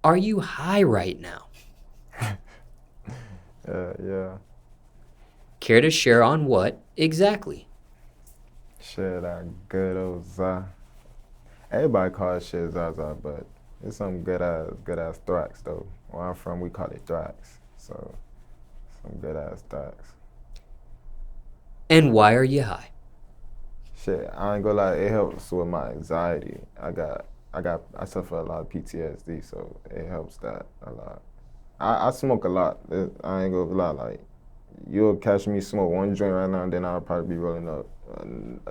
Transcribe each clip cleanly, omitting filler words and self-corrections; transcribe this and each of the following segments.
are you high right now? Yeah. Care to share on what exactly? Shit, that good old Za. Everybody calls shit Zaza, but it's some good ass thrax though. Where I'm from, we call it thrax. So, some good ass thrax. And why are you high? Shit, I ain't gonna lie, it helps with my anxiety. I suffer a lot of PTSD, so it helps that a lot. I smoke a lot. I ain't gonna lie, like, you'll catch me smoke one joint right now, and then I'll probably be rolling up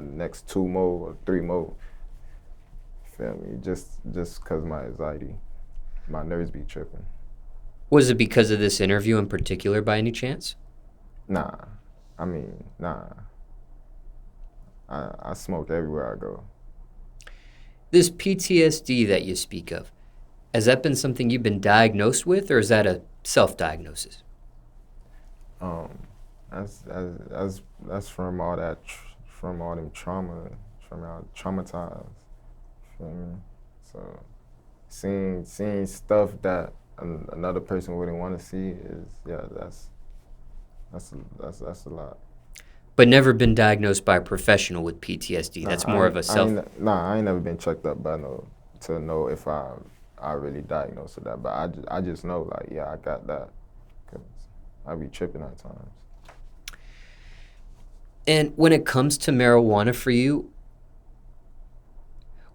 next 2 more or 3 more. Feel me? Just cause my anxiety, my nerves be tripping. Was it because of this interview in particular by any chance? Nah, nah. I smoke everywhere I go. This PTSD that you speak of, has that been something you've been diagnosed with, or is that a self-diagnosis? That's from all that, from all them trauma, from all traumatized. Feel me? So seeing stuff that another person wouldn't want to see is that's a lot. But never been diagnosed by a professional with PTSD. Nah, That's more of a self. I ain't never been checked up by no to know if I really diagnosed with that. But I just know, like, yeah, I got that, 'cause I be tripping at times. And when it comes to marijuana for you,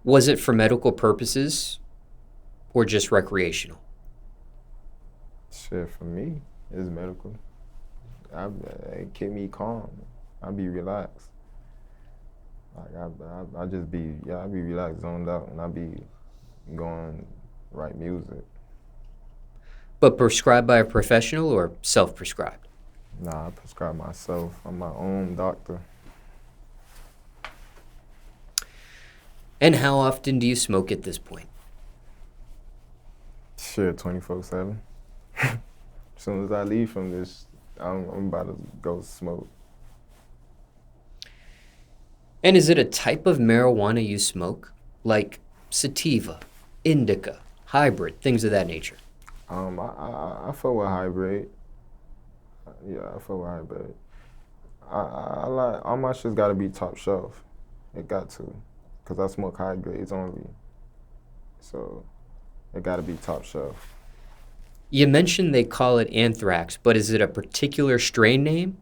was it for medical purposes or just recreational? Shit, for me, it's medical. It keep me calm. I be relaxed. Like I just be, I be relaxed, zoned out, and I be going write music. But prescribed by a professional or self-prescribed? Nah, I prescribe myself. I'm my own doctor. And how often do you smoke at this point? Shit, 24/7. As soon as I leave from this, I'm about to go smoke. And is it a type of marijuana you smoke? Like sativa, indica, hybrid, things of that nature? I fuck with hybrid. Yeah, I fuck with hybrid. I like, all my shit's gotta be top shelf. It got to, cause I smoke high grades only. So it gotta be top shelf. You mentioned they call it anthrax, but is it a particular strain name?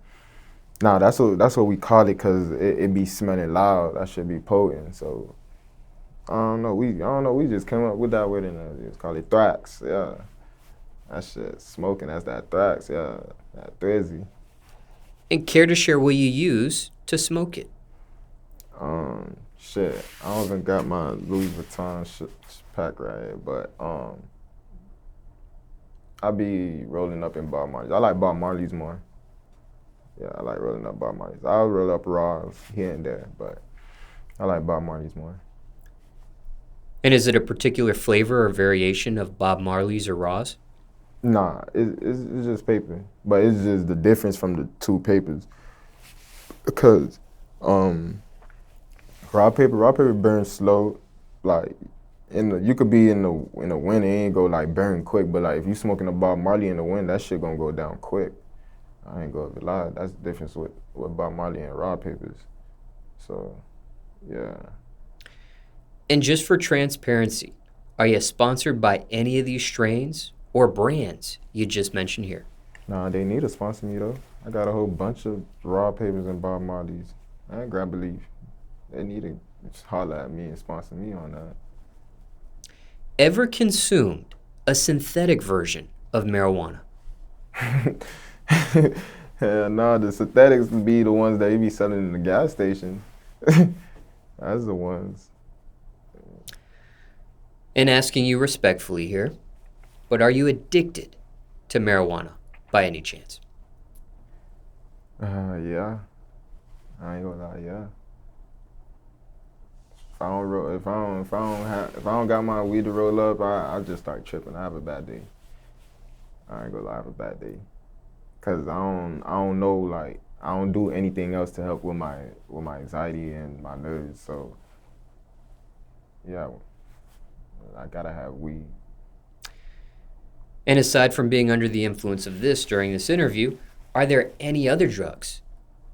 Nah, that's what we call it, cause it be smelling loud. That should be potent. So I don't know. We just came up with that word and it's called it thrax. Yeah, that shit smoking. That's that thrax. Yeah, that thrizzy. And care to share what you use to smoke it? Shit. I don't even got my Louis Vuitton pack right here, but I be rolling up in Bob Marley's. I like Bob Marley's more. Yeah, I like rolling up Bob Marley's. I'll roll up Raws here and there, but I like Bob Marley's more. And is it a particular flavor or variation of Bob Marley's or Raw's? Nah, it's just paper, but it's just the difference from the two papers. Because raw paper burns slow. Like you could be in the wind, it ain't go like burn quick. But like if you smoking a Bob Marley in the wind, that shit gonna go down quick. I ain't gonna lie. That's the difference with Bob Marley and raw papers. So, yeah. And just for transparency, are you sponsored by any of these strains or brands you just mentioned here? Nah, they need to sponsor me though. I got a whole bunch of raw papers and Bob Marleys. I ain't grab a leaf. They need to just holler at me and sponsor me on that. Ever consumed a synthetic version of marijuana? Hell no, the synthetics be the ones that you be selling in the gas station. That's the ones. And asking you respectfully here, but are you addicted to marijuana by any chance? Yeah. I ain't gonna lie, yeah. If I don't got my weed to roll up, I just start tripping. I have a bad day. I ain't gonna lie, I have a bad day. Cause I don't know, like, I don't do anything else to help with my anxiety and my nerves. So yeah, I gotta have weed. And aside from being under the influence of this during this interview, are there any other drugs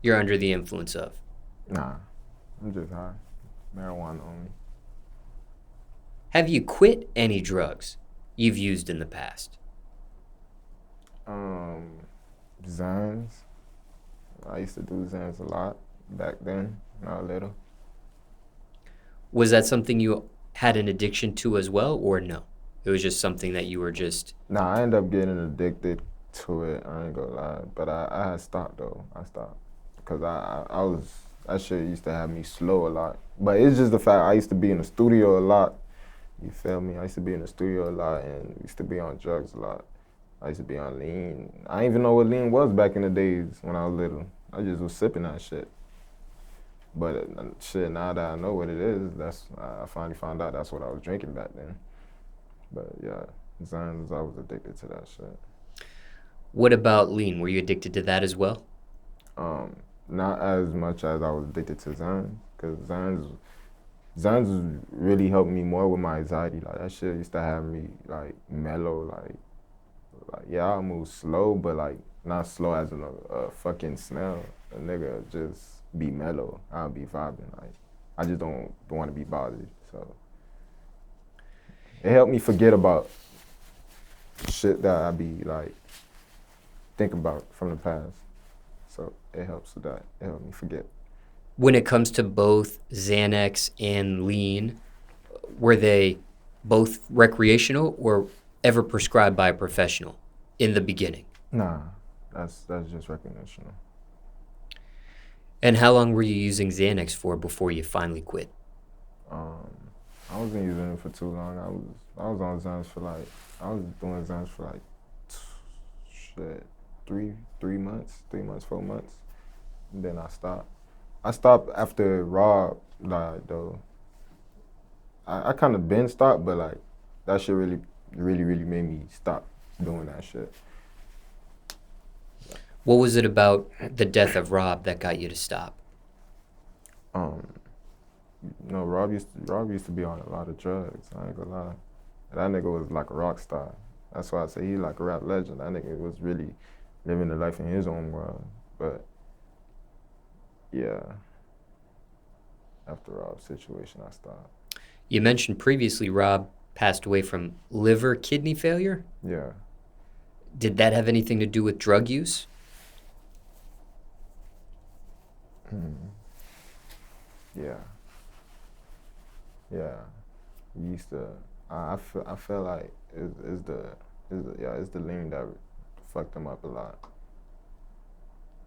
you're under the influence of? Nah, I'm just high. Marijuana only. Have you quit any drugs you've used in the past? Xans. I used to do Xans a lot back then, not little. Was that something you had an addiction to as well, or no? It was just something that you were just... Nah, I ended up getting addicted to it, I ain't gonna lie. But I had stopped though. I stopped. Because I was, that shit used to have me slow a lot. But it's just the fact I used to be in the studio a lot. You feel me? I used to be in the studio a lot and used to be on drugs a lot. I used to be on lean. I didn't even know what lean was back in the days when I was little. I just was sipping that shit. But shit, now that I know what it is, I finally found out that's what I was drinking back then. But yeah, Xans, I was addicted to that shit. What about lean? Were you addicted to that as well? Not as much as I was addicted to Xans, because Xans really helped me more with my anxiety. Like that shit used to have me like mellow, like yeah, I move slow, but like not slow as in a fucking snail. A nigga just be mellow. I'll be vibing. Like I just don't want to be bothered. So it helped me forget about shit that I be like thinking about from the past. So it helps with that. It helped me forget. When it comes to both Xanax and lean, were they both recreational or ever prescribed by a professional in the beginning? Nah, that's just recreational. And how long were you using Xanax for before you finally quit? I wasn't using it for too long. I was on Xanax for like, I was doing Xanax for like shit, 3 months, 4 months. And then I stopped. I stopped after Rob died though. I kind of been stopped, but like that shit really made me stop doing that shit. What was it about the death of Rob that got you to stop? No, Rob used to be on a lot of drugs. I ain't gonna lie. That nigga was like a rock star. That's why I say he like a rap legend. That nigga was really living the life in his own world. But yeah, after Rob's situation, I stopped. You mentioned previously Rob passed away from liver kidney failure. Yeah. Did that have anything to do with drug use? Yeah. Yeah. He used to. I feel like it's the lean that fucked him up a lot.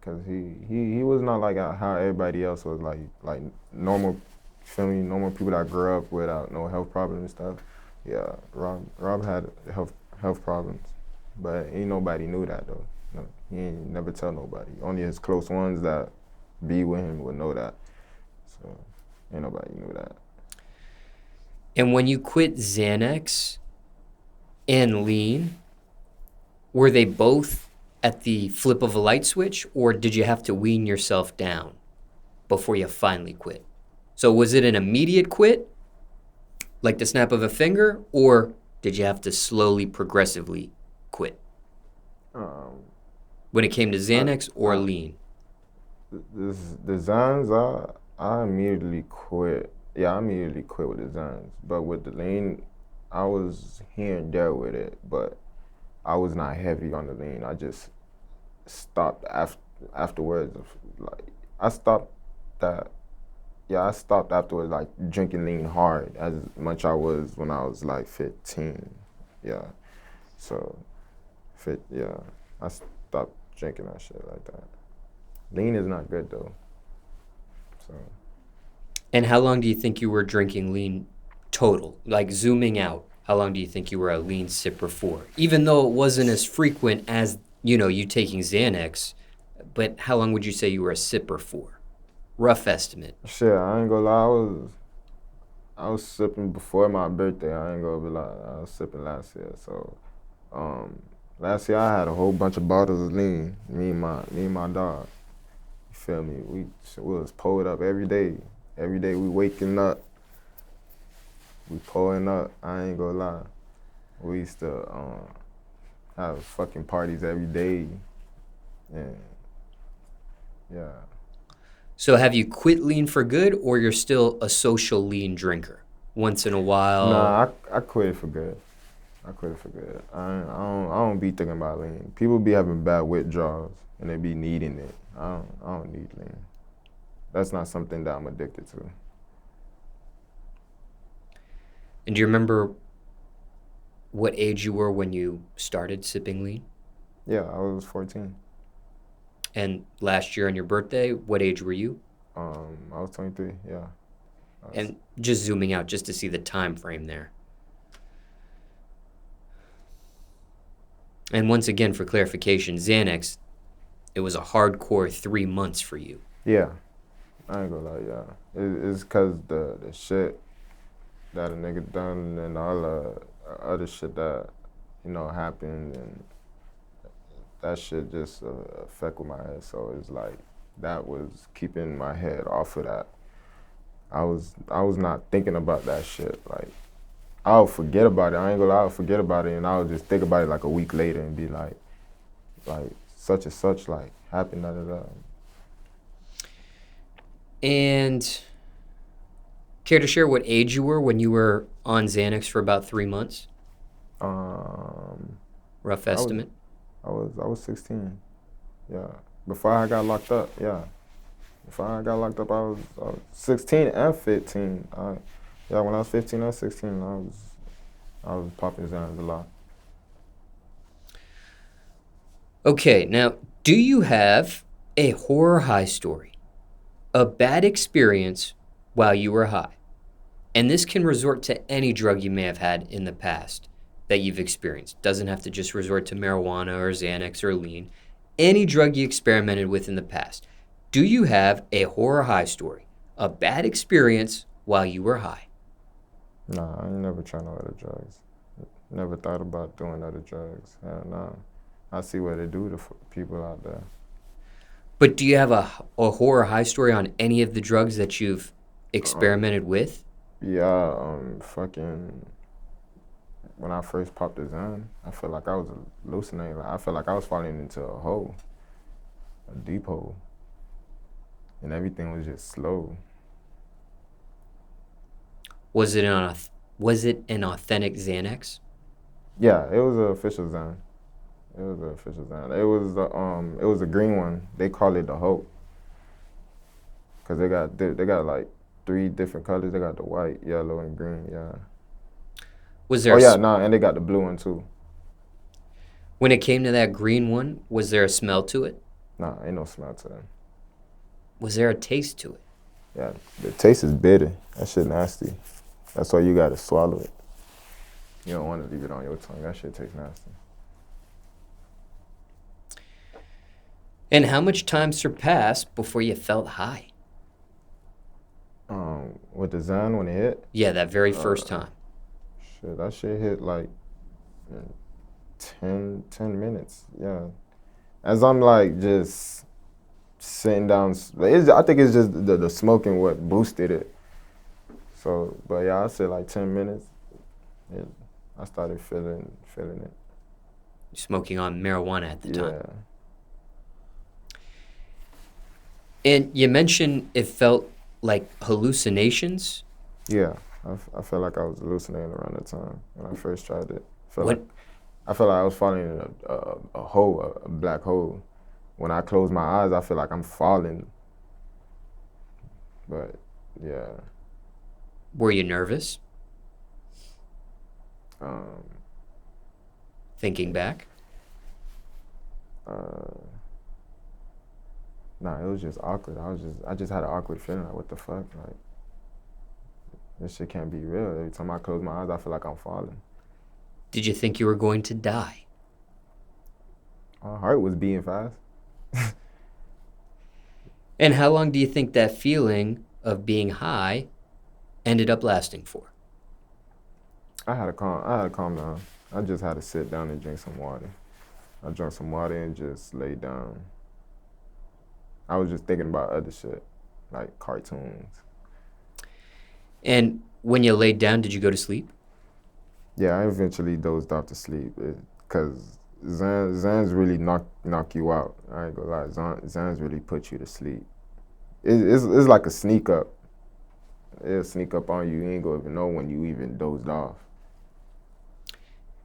Cause he was not like how everybody else was, like normal, feel me, normal people that grew up without no health problems and stuff. Yeah, Rob had health problems, but ain't nobody knew that though. No, he ain't never tell nobody. Only his close ones that be with him would know that. So ain't nobody knew that. And when you quit Xanax and lean, were they both at the flip of a light switch, or did you have to wean yourself down before you finally quit? So was it an immediate quit, like the snap of a finger, or did you have to slowly, progressively quit? When it came to Xanax or lean? The Xans, I immediately quit. Yeah, I immediately quit with the Xans. But with the lean, I was here and there with it, but I was not heavy on the lean. I just stopped afterwards. Like I stopped that. Yeah, I stopped afterwards, like drinking lean hard as much I was when I was like 15. Yeah, so yeah, I stopped drinking that shit like that. Lean is not good though. So. And how long do you think you were drinking lean total? Like zooming out, how long do you think you were a lean sipper for? Even though it wasn't as frequent as, you taking Xanax, but how long would you say you were a sipper for? Rough estimate. Shit, I ain't gonna lie, I was sipping before my birthday. I ain't gonna be like, I was sipping last year. So, last year I had a whole bunch of bottles of lean. Me and my dog. You feel me? We was pulled up every day. Every day we waking up, we pulling up. I ain't gonna lie. We used to have fucking parties every day, and yeah. So have you quit lean for good, or you're still a social lean drinker? Once in a while. Nah, I quit it for good. I quit it for good. I don't be thinking about lean. People be having bad withdrawals and they be needing it. I don't need lean. That's not something that I'm addicted to. And do you remember what age you were when you started sipping lean? Yeah, I was 14. And last year on your birthday, what age were you? I was 23. Yeah. And just zooming out just to see the time frame there. And once again, for clarification, Xanax, it was a hardcore 3 months for you. Yeah, I ain't gonna lie. Yeah, it's cause the shit that a nigga done and all the other shit that happened, and that shit just affect with my head. So it's like that was keeping my head off of that. I was not thinking about that shit. Like I'll forget about it. I ain't gonna lie, I'll forget about it, and I'll just think about it like a week later and be like such and such like happened. Da da da. And care to share what age you were when you were on Xanax for about 3 months? Rough estimate. I was 16. Yeah. Before I got locked up. Yeah. Before I got locked up, I was 16 and 15. Yeah, when I was 15 and 16, I was popping Xanax a lot. Okay, now, do you have a horror high story? A bad experience while you were high? And this can resort to any drug you may have had in the past that you've experienced. Doesn't have to just resort to marijuana or Xanax or lean. Any drug you experimented with in the past. Do you have a horror high story? A bad experience while you were high? Nah, I ain't never tried no other drugs. Never thought about doing other drugs. Hell nah. I see what they do to people out there. But do you have a horror high story on any of the drugs that you've experimented with? Yeah, fucking. When I first popped the Xan, I felt like I was hallucinating. Like, I felt like I was falling into a hole, a deep hole, and everything was just slow. Was it an authentic Xanax? Yeah, it was an official Xan. It was an official Xan. It was a green one. They call it the Hope, cause they got like 3 different colors. They got the white, yellow, and green. Yeah. Was there? And they got the blue one too. When it came to that green one, was there a smell to it? Nah, ain't no smell to them. Was there a taste to it? Yeah, the taste is bitter. That shit nasty. That's why you gotta swallow it. You don't want to leave it on your tongue. That shit tastes nasty. And how much time surpassed before you felt high? With the Xan when it hit? Yeah, that very first time. Shit, that shit hit like 10 minutes. Yeah. As I'm like just sitting down, I think it's just the smoking what boosted it. So, but yeah, I said like 10 minutes. I started feeling it. Smoking on marijuana at the time. Yeah. And you mentioned it felt like hallucinations. Yeah, I felt like I was hallucinating around that time when I first tried it. I felt like I was falling in a hole, a black hole. When I close my eyes, I feel like I'm falling. But yeah. Were you nervous? Thinking back? Nah, it was just awkward. I just had an awkward feeling. Like, what the fuck? Like, this shit can't be real. Every time I close my eyes, I feel like I'm falling. Did you think you were going to die? My heart was beating fast. And how long do you think that feeling of being high ended up lasting for? I had to calm down. I just had to sit down and drink some water. I drank some water and just laid down. I was just thinking about other shit, like cartoons. And when you laid down, did you go to sleep? Yeah, I eventually dozed off to sleep because Xans really knock you out. I ain't gonna lie. Xans really put you to sleep. It's like a sneak up. It'll sneak up on you. You ain't gonna even know when you even dozed off.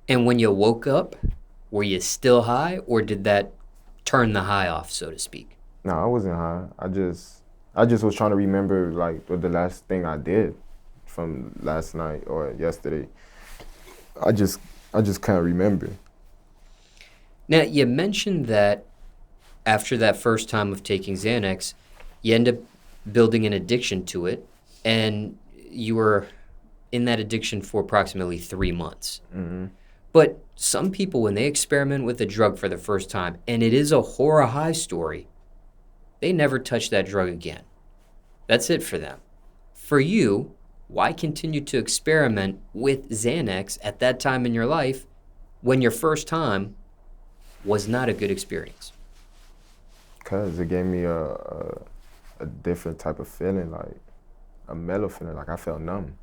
And when you woke up, were you still high, or did that turn the high off, so to speak? No, I wasn't high. I just was trying to remember like what the last thing I did from last night or yesterday. I just can't remember. Now, you mentioned that after that first time of taking Xanax, you end up building an addiction to it, and you were in that addiction for approximately 3 months. Mm-hmm. But some people, when they experiment with a drug for the first time, and it is a horror high story, they never touch that drug again. That's it for them. For you, why continue to experiment with Xanax at that time in your life when your first time was not a good experience? Cause it gave me a different type of feeling, like a mellow feeling. Like I felt numb.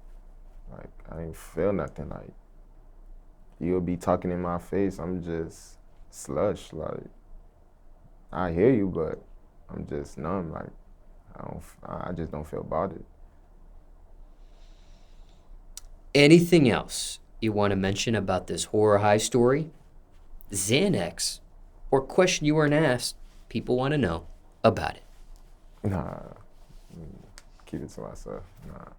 Like I didn't feel nothing. Like you'll be talking in my face, I'm just slush. Like I hear you, but I'm just numb. Like I just don't feel bothered. Anything else you want to mention about this horror high story? Xanax, or question you weren't asked, people want to know about it. Nah, keep it to myself. Nah.